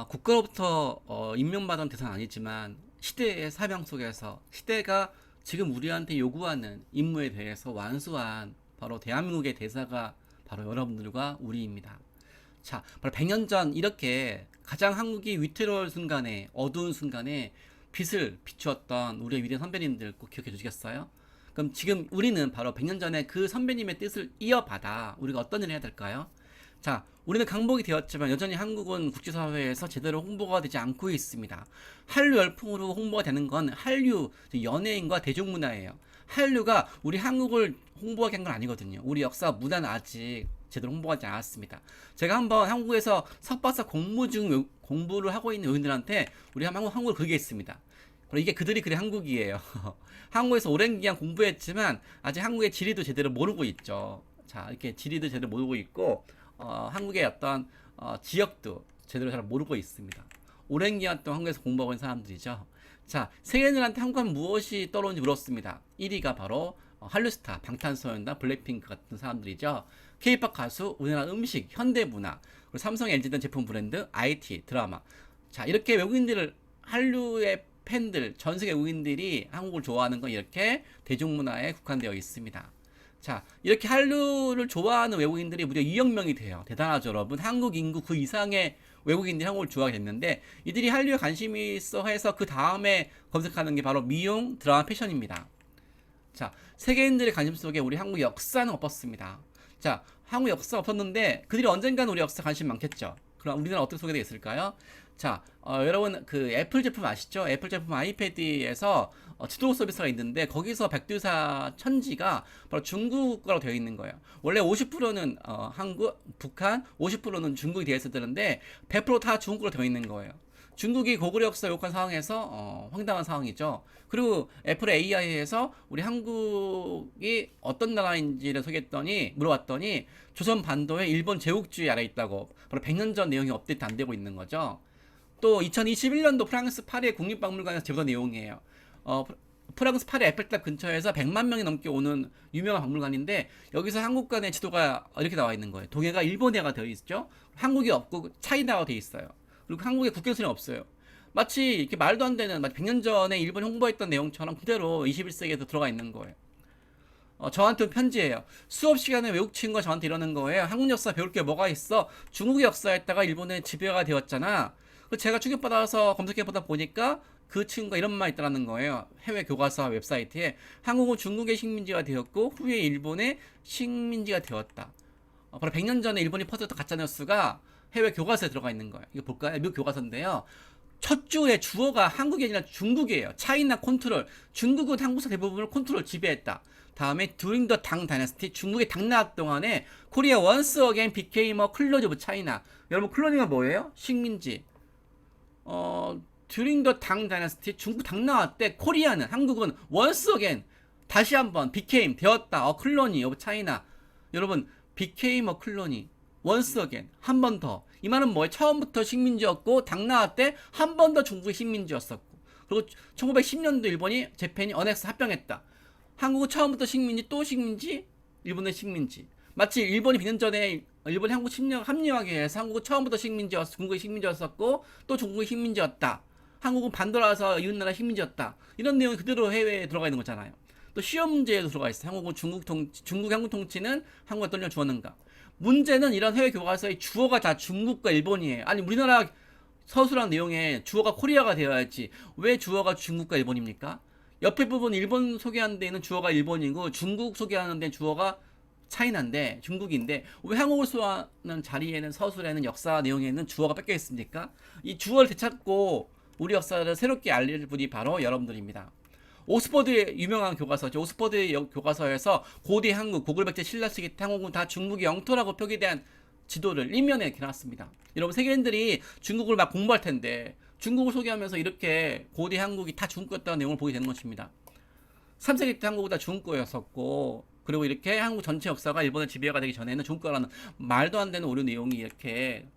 국가로부터 임명받은 대사는 아니지만 시대의 사명 속에서 시대가 지금 우리한테 요구하는 임무에 대해서 완수한 바로 대한민국의 대사가 바로 여러분들과 우리입니다. 자, 바로 100년 전 이렇게 가장 한국이 위태로울 순간에, 어두운 순간에 빛을 비추었던 우리의 위대한 선배님들 꼭 기억해 주시겠어요? 그럼 지금 우리는 바로 100년 전에 그 선배님의 뜻을 이어받아 우리가 어떤 일을 해야 될까요? 자, 우리는 강복이 되었지만 여전히 한국은 국제사회에서 제대로 홍보가 되지 않고 있습니다. 한류 열풍으로 홍보가 되는 건 한류 연예인과 대중문화예요. 한류가 우리 한국을 홍보하게 한 건 아니거든요. 우리 역사 문화는 아직 제대로 홍보하지 않았습니다. 제가 한번 한국에서 석박사 공부를 하고 있는 의원들한테 우리 한국을 그게 있습니다. 이게 그들이 그래 한국이에요. 한국에서 오랜 기간 공부했지만 아직 한국의 지리도 제대로 모르고 있죠. 자, 이렇게 지리도 제대로 모르고 있고 한국의 어떤 지역도 제대로 잘 모르고 있습니다. 오랜 기간 동안 한국에서 공부하고 있는 사람들이죠. 자, 세계인들한테 한국은 무엇이 떠오르는지 물었습니다. 1위가 바로 한류스타, 방탄소년단, 블랙핑크 같은 사람들이죠. K-pop 가수, 우리나라 음식, 현대문화, 그리고 삼성, LG 등 제품 브랜드, IT, 드라마. 자, 이렇게 외국인들을 한류의 팬들, 전 세계 외국인들이 한국을 좋아하는 건 이렇게 대중문화에 국한되어 있습니다. 자, 이렇게 한류를 좋아하는 외국인들이 무려 2억 명이 돼요. 대단하죠, 여러분. 한국 인구 그 이상의 외국인들이 한국을 좋아하게 됐는데 이들이 한류에 관심이 있어 해서 그 다음에 검색하는 게 바로 미용, 드라마, 패션입니다. 자, 세계인들의 관심 속에 우리 한국 역사는 없었습니다. 자, 한국 역사 없었는데 그들이 언젠가는 우리 역사 관심 많겠죠. 그럼 우리나라 어떻게 소개되어 있을까요? 자, 여러분 그 애플 제품 아시죠? 애플 제품 아이패드에서 지도 서비스가 있는데 거기서 백두사 천지가 바로 중국어로 되어 있는 거예요. 원래 50%는 한국, 북한, 50%는 중국이 되어 있었는데 100% 다 중국어로 되어 있는 거예요. 중국이 고구려 역사 요구한 상황에서 황당한 상황이죠. 그리고 애플 AI에서 우리 한국이 어떤 나라인지를 물어봤더니 조선 반도에 일본 제국주의 아래 있다고 바로 100년 전 내용이 업데이트 안 되고 있는 거죠. 또 2021년도 프랑스 파리 국립박물관에서 제보한 내용이에요. 프랑스 파리 에펠탑 근처에서 100만 명이 넘게 오는 유명한 박물관인데 여기서 한국 간의 지도가 이렇게 나와 있는 거예요. 동해가 일본해가 되어 있죠. 한국이 없고 차이나가 되어 있어요. 그리고 한국에 국경선이 없어요. 마치 이렇게 말도 안 되는 100년 전에 일본이 홍보했던 내용처럼 그대로 21세기에도 들어가 있는 거예요. 저한테 편지예요. 수업 시간에 외국 친구가 저한테 이러는 거예요. 한국 역사 배울 게 뭐가 있어? 중국의 역사에다가 일본의 지배가 되었잖아. 그래서 제가 충격받아서 검색해보다 보니까 그 친구가 이런 말이 있더라는 거예요. 해외 교과서 웹사이트에 한국은 중국의 식민지가 되었고 후에 일본의 식민지가 되었다. 바로 100년 전에 일본이 퍼뜨렸던 가짜뉴스가 해외 교과서에 들어가 있는 거예요. 이거 볼까요? 미국 교과서인데요. 첫 주의 주어가 한국이 아니라 중국이에요. 차이나 컨트롤. 중국은 한국사 대부분을 컨트롤 지배했다. 다음에 during the Tang Dynasty, 중국의 당나라 동안에 Korea once again became a colony of China. 여러분 콜로니가 뭐예요? 식민지. during the Tang Dynasty, 중국 당나라 때 코리아는 한국은 once again 다시 한번 became 되었다. a colony of China. 여러분 became a colony. once again 한 번 더. 이 말은 뭐예요? 처음부터 식민지였고 당나라 때 한 번 더 중국의 식민지였었고 그리고 1910년도 일본이 재팬이 언엑스 합병했다. 한국은 처음부터 식민지 또 식민지 일본의 식민지. 마치 일본이 100년 전에 일본이 한국 합리화하기 위해서 한국은 처음부터 식민지였고 중국의 식민지였었고 또 중국의 식민지였다. 한국은 반도라서 이웃나라 식민지였다. 이런 내용이 그대로 해외에 들어가 있는 거잖아요. 또 시험 문제에도 들어가 있어요. 한국은 중국 한국 통치는 한국에 어떤 걸 주었는가. 문제는 이런 해외 교과서의 주어가 다 중국과 일본이에요. 아니 우리나라 서술한 내용에 주어가 코리아가 되어야지 왜 주어가 중국과 일본입니까? 옆에 부분 일본 소개하는 데는 주어가 일본이고 중국 소개하는 데는 주어가 차이나인데 중국인데 왜 한국을 소화하는 자리에는 서술에는 역사 내용에는 주어가 뺏겨 있습니까? 이 주어를 되찾고 우리 역사를 새롭게 알릴 분이 바로 여러분들입니다. 오스퍼드의 유명한 교과서죠. 오스퍼드의 교과서에서 고대 한국, 고글백제 신라시기 때 한국은 다 중국의 영토라고 표기된 지도를 일면에 이렇게 놨습니다. 여러분 세계인들이 중국을 막 공부할 텐데 중국을 소개하면서 이렇게 고대 한국이 다 중국이었다는 내용을 보게 되는 것입니다. 3세기 때 한국은 다 중국어였었고 그리고 이렇게 한국 전체 역사가 일본의 지배가 되기 전에는 중국어라는 말도 안 되는 오류 내용이 이렇게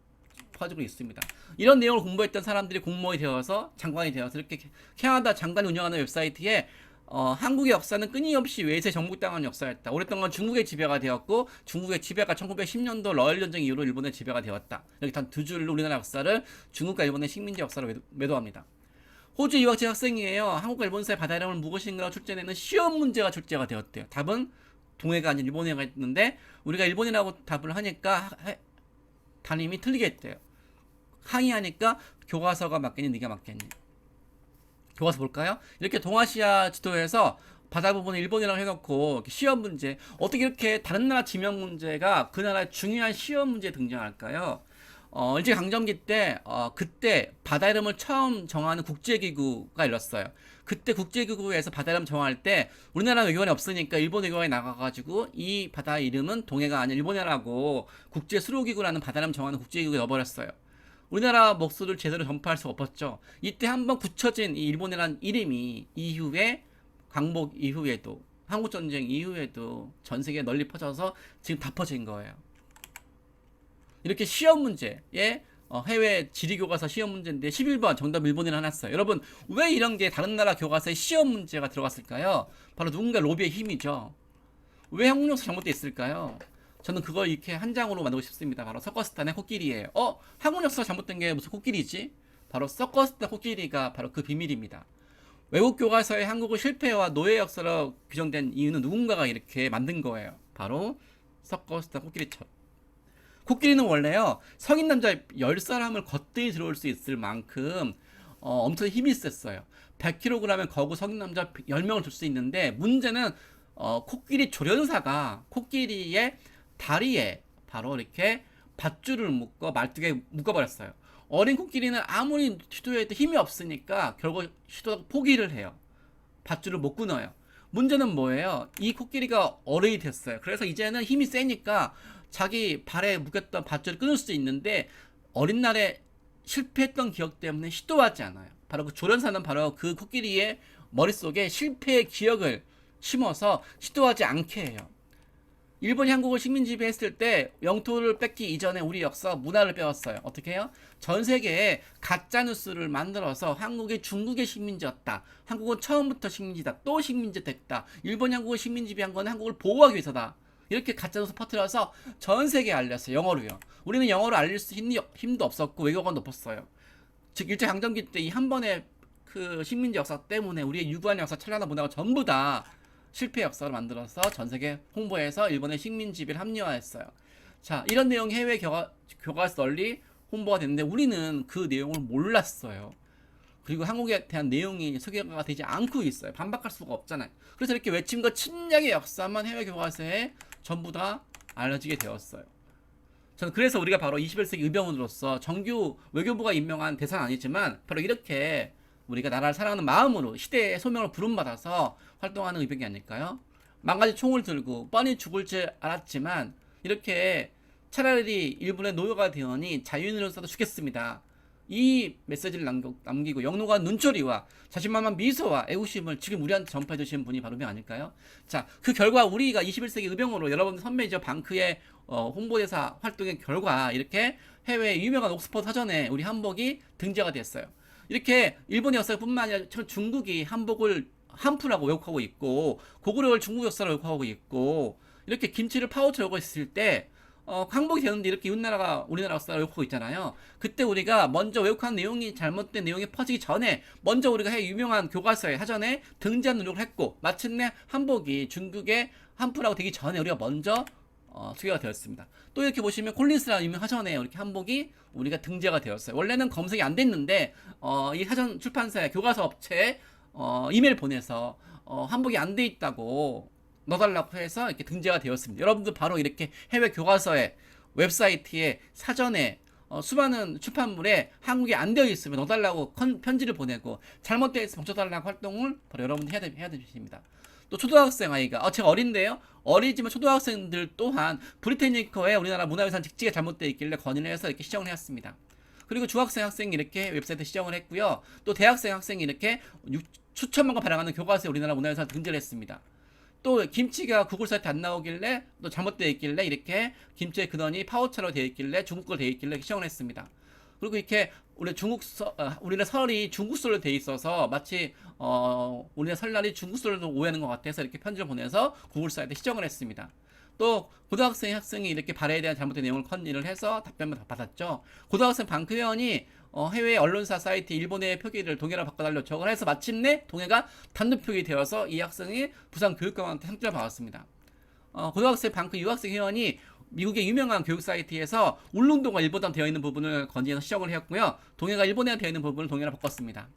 퍼지고 있습니다. 이런 내용을 공부했던 사람들이 공무원이 되어서 장관이 되어서 이렇게 캐나다 장관이 운영하는 웹사이트에 한국의 역사는 끊임없이 외세 정복당한 역사였다. 오랫동안 중국의 지배가 되었고 중국의 지배가 1910년도 러일 전쟁 이후로 일본의 지배가 되었다. 이렇게 단 두 줄로 우리나라 역사를 중국과 일본의 식민지 역사로 매도합니다. 호주 유학생 학생이에요. 한국과 일본사의 바다 이름을 무엇인가로 출제되는 시험 문제가 출제가 되었대요. 답은 동해가 아닌 일본해가 있는데 우리가 일본이라고 답을 하니까 담임이 틀리게 했대요. 항의하니까 교과서가 맞겠니 네가 맞겠니. 교과서 볼까요? 이렇게 동아시아 지도에서 바다 부분을 일본이라고 해놓고 이렇게 시험 문제, 어떻게 이렇게 다른 나라 지명 문제가 그 나라의 중요한 시험 문제에 등장할까요? 일제강점기 때 그때 바다 이름을 처음 정하는 국제기구가 일었어요. 그때 국제기구에서 바다 이름 정할 때 우리나라 외교관이 없으니까 일본 외교관이 나가가지고 이 바다 이름은 동해가 아닌 일본이라고 국제수로기구라는 바다 이름 정하는 국제기구에 넣어버렸어요. 우리나라 목소리를 제대로 전파할 수가 없었죠. 이때 한번 굳혀진 이 일본이라는 이름이 이후에 광복 이후에도 한국전쟁 이후에도 전 세계에 널리 퍼져서 지금 다 퍼진 거예요. 이렇게 시험 문제에 해외 지리교과서 시험 문제인데 11번 정답 일본이라 해놨어요. 여러분 왜 이런 게 다른 나라 교과서에 시험 문제가 들어갔을까요? 바로 누군가 로비의 힘이죠. 왜 한국 역사 잘못되어 있을까요? 저는 그걸 이렇게 한 장으로 만들고 싶습니다. 바로 서커스탄의 코끼리예요. 한국 역사가 잘못된 게 무슨 코끼리지? 바로 서커스탄 코끼리가 바로 그 비밀입니다. 외국 교과서에 한국의 실패와 노예 역사로 규정된 이유는 누군가가 이렇게 만든 거예요. 바로 서커스탄 코끼리처럼. 코끼리는 원래요 성인 남자 10사람을 걷더니 들어올 수 있을 만큼 엄청 힘이 셌어요. 100kg의 거구 성인 남자 10명을 들 수 있는데 문제는 코끼리 조련사가 코끼리의 다리에 바로 이렇게 밧줄을 묶어 말뚝에 묶어버렸어요. 어린 코끼리는 아무리 시도해도 힘이 없으니까 결국 시도하고 포기를 해요. 밧줄을 못 끊어요. 문제는 뭐예요? 이 코끼리가 어른이 됐어요. 그래서 이제는 힘이 세니까 자기 발에 묶였던 밧줄을 끊을 수 있는데 어린 날에 실패했던 기억 때문에 시도하지 않아요. 바로 그 조련사는 바로 그 코끼리의 머릿속에 실패의 기억을 심어서 시도하지 않게 해요. 일본이 한국을 식민 지배했을 때 영토를 뺏기 이전에 우리 역사 문화를 배웠어요. 어떻게 해요? 전 세계에 가짜 뉴스를 만들어서 한국이 중국의 식민지였다. 한국은 처음부터 식민지다. 또 식민지 됐다. 일본이 한국을 식민 지배한 건 한국을 보호하기 위해서다. 이렇게 가짜 뉴스 퍼뜨려서 전 세계에 알렸어요. 영어로요. 우리는 영어로 알릴 수 힘도 없었고 외교관도 없었어요. 즉 일제강점기 때 이 한 번의 그 식민지 역사 때문에 우리의 유구한 역사 찬란한 문화가 전부 다 실패 역사를 만들어서 전 세계 홍보해서 일본의 식민 지배를 합리화했어요. 자, 이런 내용이 해외 교과서 널리 홍보가 됐는데 우리는 그 내용을 몰랐어요. 그리고 한국에 대한 내용이 소개가 되지 않고 있어요. 반박할 수가 없잖아요. 그래서 이렇게 외침과 침략의 역사만 해외 교과서에 전부 다 알려지게 되었어요. 저는 그래서 우리가 바로 21세기 의병원으로서 정규 외교부가 임명한 대사는 아니지만 바로 이렇게 우리가 나라를 사랑하는 마음으로 시대의 소명을 부름받아서 활동하는 의병이 아닐까요? 망가지 총을 들고 뻔히 죽을 줄 알았지만 이렇게 차라리 일본의 노예가 되어니 자유인으로서도 죽겠습니다. 이 메시지를 남기고 영롱한 눈초리와 자신만만 미소와 애국심을 지금 우리한테 전파해 주신 분이 바로 명 아닐까요? 자, 그 결과 우리가 21세기 의병으로 여러분들 선배이죠. 방크의 홍보대사 활동의 결과 이렇게 해외 유명한 옥스퍼드 사전에 우리 한복이 등재가 됐어요. 이렇게 일본의 역사뿐만 아니라 중국이 한복을 한푸라고 왜곡하고 있고 고구려를 중국 역사로 왜곡하고 있고 이렇게 김치를 파우치로 왜곡하고 있을 때 항복이 되는데 이렇게 우리나라 역사를 왜곡하고 있잖아요. 그때 우리가 먼저 왜곡한 내용이 잘못된 내용이 퍼지기 전에 먼저 우리가 유명한 교과서에 사전에 등재한 노력을 했고 마침내 한복이 중국의 한푸라고 되기 전에 우리가 먼저 소개가 되었습니다. 또 이렇게 보시면 콜린스라는 유명 사전에 이렇게 한복이 우리가 등재가 되었어요. 원래는 검색이 안 됐는데 이 사전 출판사의 교과서 업체에 이메일 보내서 한복이 안 돼 있다고 넣어달라고 해서 이렇게 등재가 되었습니다. 여러분들 바로 이렇게 해외 교과서에 웹사이트에 사전에 수많은 출판물에 한국이 안 되어 있으면 넣어달라고 편지를 보내고 잘못되어 있으면 고쳐달라고 활동을 바로 여러분들 해야 되십니다. 또 초등학생 아이가 제가 어린데요. 어리지만 초등학생들 또한 브리테니커에 우리나라 문화유산 직지가 잘못되어 있길래 건의를 해서 이렇게 시정을 했습니다. 그리고 중학생 학생이 이렇게 웹사이트 시정을 했고요. 또 대학생 학생이 이렇게 수천만 건 발행하는 교과서에 우리나라 문화유산 등재를 했습니다. 또 김치가 구글 사이트 안 나오길래 또 잘못되어 있길래 이렇게 김치의 근원이 파우차로 되어 있길래 중국 걸 되어 있길래 시정을 했습니다. 그리고 이렇게 우리나라 설이 중국설로 돼 있어서 마치 우리나라 설날이 중국설로 오해하는 것 같아서 이렇게 편지를 보내서 구글 사이트에 시정을 했습니다. 또 학생이 이렇게 발해에 대한 잘못된 내용을 컨닝을 해서 답변을 받았죠. 고등학생 방크 회원이 해외 언론사 사이트 일본의 표기를 동해로 바꿔달라고 요청을 해서 마침내 동해가 단독 표기 되어서 이 학생이 부산 교육감한테 상장을 받았습니다. 고등학생 방크 유학생 회원이 미국의 유명한 교육 사이트에서 울릉도가 일본어로 되어 있는 부분을 건의해서 시정을 했고요. 동해가 일본어로 되어 있는 부분을 동해로 바꿨습니다.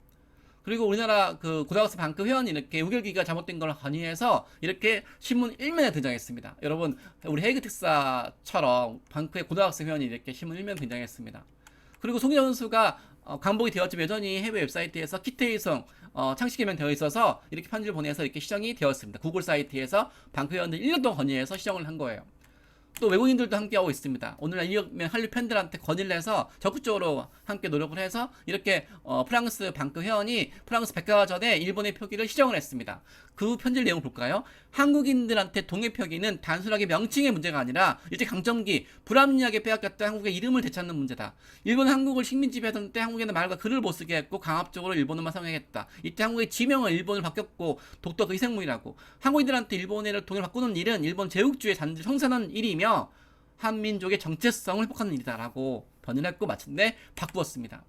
그리고 우리나라 그 고등학생 방크 회원이 이렇게 우결기가 잘못된 걸 건의해서 이렇게 신문 1면에 등장했습니다. 여러분, 우리 헤이그 특사처럼 방크의 고등학생 회원이 이렇게 신문 1면에 등장했습니다. 그리고 송희정 선수가 광복이 되었지만 여전히 해외 웹사이트에서 키테이성 창시개명 되어 있어서 이렇게 편지를 보내서 이렇게 시정이 되었습니다. 구글 사이트에서 방크 회원들 1년 동안 건의해서 시정을 한 거예요. 또 외국인들도 함께하고 있습니다. 오늘날 이혁명 한류 팬들한테 건의를 해서 적극적으로 함께 노력을 해서 이렇게 프랑스 방크 회원이 프랑스 백과사전에 일본의 표기를 시정을 했습니다. 그 편지 내용을 볼까요? 한국인들한테 동해 표기는 단순하게 명칭의 문제가 아니라 일제 강점기 불합리하게 빼앗겼던 한국의 이름을 되찾는 문제다. 일본은 한국을 식민지배하던 때 한국에는 말과 글을 못 쓰게 했고 강압적으로 일본어만 사용했다. 이때 한국의 지명은 일본을 바뀌었고 독도 그 희생물이라고. 한국인들한테 일본어를 동해로 바꾸는 일은 일본 제국주의 잔재 청산한 일이며 한민족의 정체성을 회복하는 일이다라고 번역을 했고 마침내 바꾸었습니다.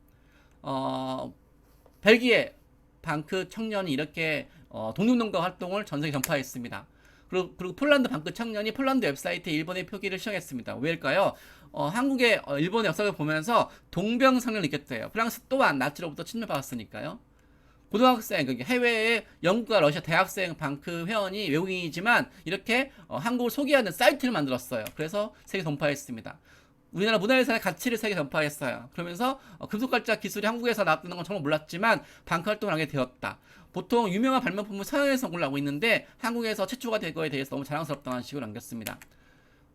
벨기에 방크 청년이 이렇게 독립농가 활동을 전 세계 전파했습니다. 그리고 폴란드 방크 청년이 폴란드 웹사이트에 일본의 표기를 시정했습니다. 왜일까요? 한국의 일본의 역사를 보면서 동병상련을 느꼈대요. 프랑스 또한 나치로부터 침략받았으니까요. 고등학생, 해외의 영국과 러시아 대학생 방크 회원이 외국인이지만 이렇게 한국을 소개하는 사이트를 만들었어요. 그래서 세계 전파했습니다. 우리나라 문화유산의 가치를 세계 전파했어요. 그러면서 금속발자 기술이 한국에서 나왔다는 건 정말 몰랐지만 방크 활동을 하게 되었다. 보통 유명한 발명품은 서양에서 올라오고 있는데 한국에서 최초가 된 거에 대해서 너무 자랑스럽다는 식으로 남겼습니다.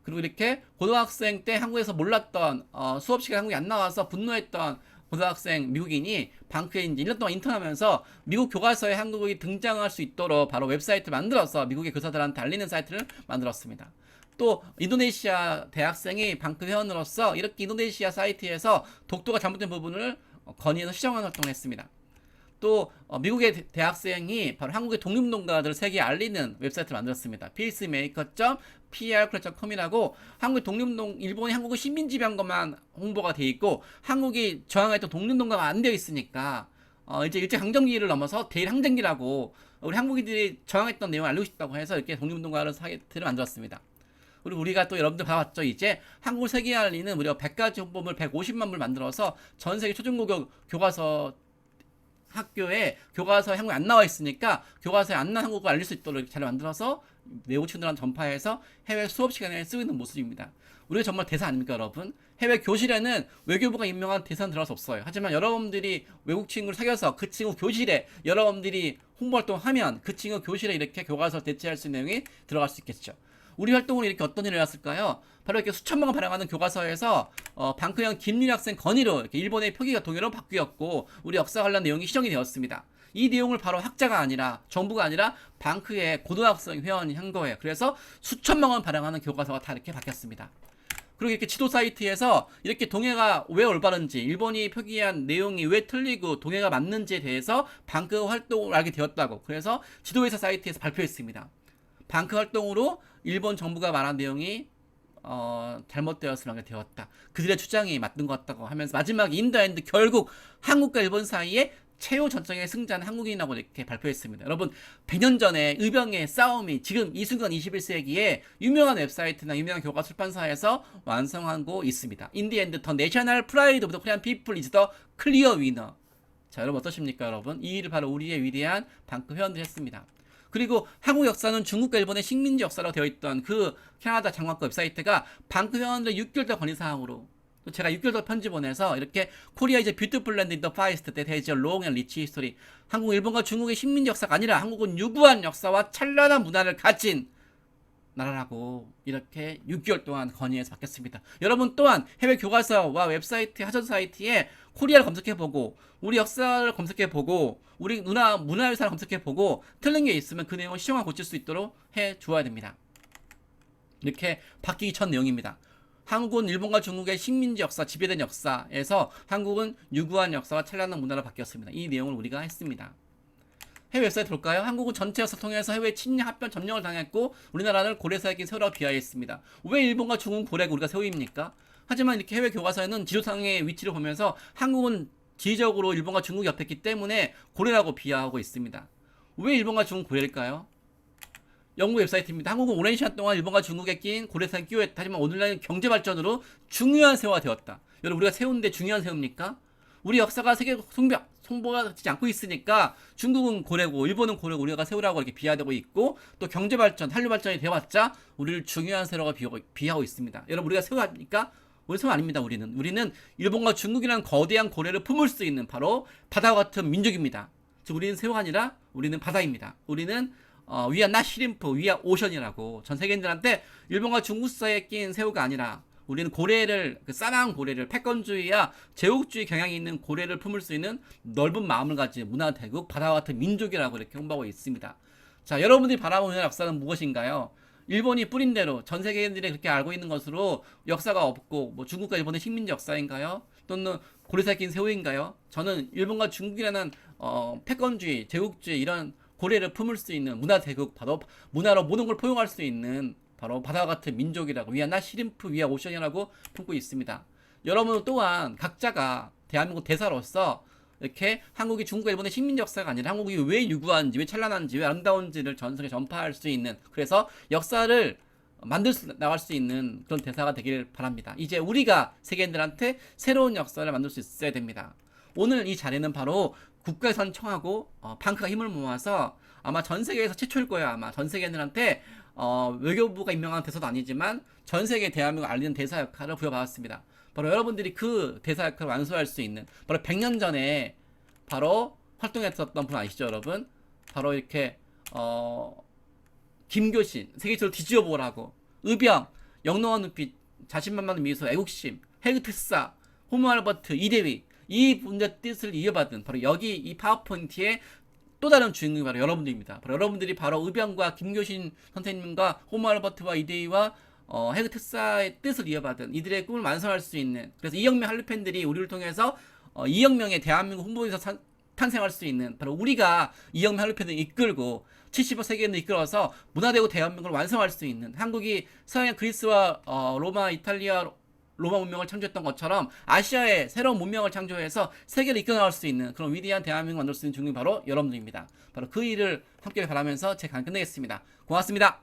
그리고 이렇게 고등학생 때 한국에서 몰랐던 수업 시간에 한국에 안 나와서 분노했던 고등학생 미국인이 방크에 이제 1년 동안 인턴하면서 미국 교과서에 한국이 등장할 수 있도록 바로 웹사이트를 만들어서 미국의 교사들한테 알리는 사이트를 만들었습니다. 또 인도네시아 대학생이 방크 회원으로서 이렇게 인도네시아 사이트에서 독도가 잘못된 부분을 건의해서 시정하는 활동을 했습니다. 또 미국의 대학생이 바로 한국의 독립농가들을 세계에 알리는 웹사이트를 만들었습니다. peacemaker.prcom이라고 한국의 일본이 한국을 식민지배한 것만 홍보가 돼 있고 한국이 저항했던 독립농가가 안 되어 있으니까 이제 일제강점기를 넘어서 대일항쟁기라고 우리 한국인들이 저항했던 내용을 알리고 싶다고 해서 이렇게 독립농가를 사이트를 만들었습니다. 그리고 우리가 또 여러분들 봐왔죠. 이제 한국을 세계에 알리는 무려 100가지 홍보물 150만 물 만들어서 전 세계 초중고교 교과서 학교에 교과서에 한국이 안 나와 있으니까 교과서에 안 나온 한국을 알릴 수 있도록 잘 만들어서 외국 친구들한테 전파해서 해외 수업 시간에 쓰고 있는 모습입니다. 우리가 정말 대사 아닙니까, 여러분? 해외 교실에는 외교부가 임명한 대사는 들어갈 수 없어요. 하지만 여러분들이 외국 친구를 사귀어서 그 친구 교실에 여러분들이 홍보 활동하면 그 친구 교실에 이렇게 교과서 대체할 수 있는 내용이 들어갈 수 있겠죠. 우리 활동으로 이렇게 어떤 일이 일어났을까요? 바로 이렇게 수천만 권 발행하는 교과서에서 방크형 김윤희 학생 건의로 이렇게 일본의 표기가 동해로 바뀌었고 우리 역사 관련 내용이 시정이 되었습니다. 이 내용을 바로 학자가 아니라 정부가 아니라 방크의 고등학생 회원이 한 거예요. 그래서 수천만 권 발행하는 교과서가 다 이렇게 바뀌었습니다. 그리고 이렇게 지도 사이트에서 이렇게 동해가 왜 올바른지 일본이 표기한 내용이 왜 틀리고 동해가 맞는지에 대해서 방크 활동을 알게 되었다고 그래서 지도회사 사이트에서 발표했습니다. 방크 활동으로 일본 정부가 말한 내용이 잘못되었으면 되었다. 그들의 주장이 맞는 것 같다고 하면서 마지막 인더엔드 결국 한국과 일본 사이에 최후 전쟁의 승자는 한국인이라고 이렇게 발표했습니다. 여러분 100년 전에 의병의 싸움이 지금 이 순간 21세기에 유명한 웹사이트나 유명한 교과 출판사에서 완성하고 있습니다. In the end, the national pride of the Korean people is the clear winner. 자, 여러분 어떠십니까, 여러분? 이 일을 바로 우리의 위대한 방크 회원들이 했습니다. 그리고 한국 역사는 중국과 일본의 식민지 역사로 되어 있던 그 캐나다 장관과 웹사이트가 방크 회원들의 6개월 더 건의사항으로 또 제가 6개월 더 편지 보내서 이렇게 코리아 이제 뷰티풀 랜드 인 더 파이스트 때 대저 롱 앤 리치 히스토리 한국 일본과 중국의 식민지 역사가 아니라 한국은 유구한 역사와 찬란한 문화를 가진 나라라고 이렇게 6개월 동안 건의해서 바뀌었습니다. 여러분 또한 해외 교과서와 웹사이트 하전 사이트에 코리아를 검색해보고 우리 역사를 검색해보고 우리 문화유산을 검색해보고 틀린 게 있으면 그 내용을 시정하고 고칠 수 있도록 해주어야 됩니다. 이렇게 바뀌기 전 내용입니다. 한국은 일본과 중국의 식민지 역사, 지배된 역사에서 한국은 유구한 역사와 찬란한 문화로 바뀌었습니다. 이 내용을 우리가 했습니다. 해외 웹사이트 볼까요? 한국은 전체 역사 통해서 해외 침략, 합병, 점령을 당했고 우리나라를 고래사에 낀 세월하고 비하했습니다. 왜 일본과 중국은 고래고 우리가 세우입니까? 하지만 이렇게 해외 교과서에는 지도상의 위치를 보면서 한국은 지리적으로 일본과 중국이 옆에 있기 때문에 고래라고 비하하고 있습니다. 왜 일본과 중국은 고래일까요? 영국 웹사이트입니다. 한국은 오랜 시간 동안 일본과 중국에 낀 고래사에 끼워있다. 하지만 오늘날 경제 발전으로 중요한 세화가 되었다. 여러분 우리가 세우는데 중요한 세우입니까? 우리 역사가 세계 송보가 되지 않고 있으니까 중국은 고래고 일본은 고래고 우리가 세우라고 이렇게 비하되고 있고 또 경제 발전, 한류 발전이 되어봤자 우리를 중요한 세로가 비하고 있습니다. 여러분 우리가 세우합니까? 우리 세우 아닙니다. 우리는 일본과 중국이라는 거대한 고래를 품을 수 있는 바로 바다와 같은 민족입니다. 즉 우리는 세우가 아니라 우리는 바다입니다. 우리는 We are not shrimp, we are ocean이라고 전 세계인들한테 일본과 중국 사이에 낀 새우가 아니라 우리는 고래를, 싸나운 고래를, 패권주의와 제국주의 경향이 있는 고래를 품을 수 있는 넓은 마음을 가진 문화대국, 바다와 같은 민족이라고 이렇게 홍보하고 있습니다. 자, 여러분들이 바라보는 역사는 무엇인가요? 일본이 뿌린 대로 전 세계인들이 그렇게 알고 있는 것으로 역사가 없고 뭐 중국과 일본의 식민지 역사인가요? 또는 고래사에 낀 새우인가요? 저는 일본과 중국이라는 패권주의, 제국주의 이런 고래를 품을 수 있는 문화대국, 바로 문화로 모든 걸 포용할 수 있는 바로 바다와 같은 민족이라고 위아 나 시림프 위아 오션이라고 품고 있습니다. 여러분 또한 각자가 대한민국 대사로서 이렇게 한국이 중국과 일본의 식민지 역사가 아니라 한국이 왜 유구한지, 왜 찬란한지, 왜 아름다운지를 전 세계에 전파할 수 있는, 그래서 역사를 나갈 수 있는 그런 대사가 되길 바랍니다. 이제 우리가 세계인들한테 새로운 역사를 만들 수 있어야 됩니다. 오늘 이 자리는 바로 국가에선 청하고 팡크가 힘을 모아서 아마 전 세계에서 최초일 거예요. 아마 전 세계인들한테 외교부가 임명한 대사도 아니지만 전 세계 대한민국을 알리는 대사 역할을 부여받았습니다. 바로 여러분들이 그 대사 역할을 완수할 수 있는, 바로 100년 전에 바로 활동했었던 분 아시죠, 여러분? 바로 이렇게 김교신, 세계적으로 뒤집어보라고, 의병, 영롱한 눈빛, 자신만만한 미소, 애국심, 헬그특사, 호모 알버트, 이대휘, 이 분들의 뜻을 이어받은 바로 여기 이 파워포인트의 또 다른 주인공이 바로 여러분들입니다. 바로 여러분들이 바로 의병과 김교신 선생님과 호모 알버트와 이대휘와 헬그특사의 뜻을 이어받은 이들의 꿈을 완성할 수 있는, 그래서 이혁명 한류 팬들이 우리를 통해서 이혁명의 대한민국 홍보에서 탄생할 수 있는, 바로 우리가 이혁명 한류 팬들을 이끌고 70억 세계인을 이끌어서 문화대국 대한민국을 완성할 수 있는, 한국이 서양 그리스와 로마, 이탈리아, 로마 문명을 창조했던 것처럼 아시아의 새로운 문명을 창조해서 세계를 이끌어나갈 수 있는 그런 위대한 대한민국을 만들 수 있는 중국이 바로 여러분들입니다. 바로 그 일을 함께 바라면서 제 강의 끝내겠습니다. 고맙습니다.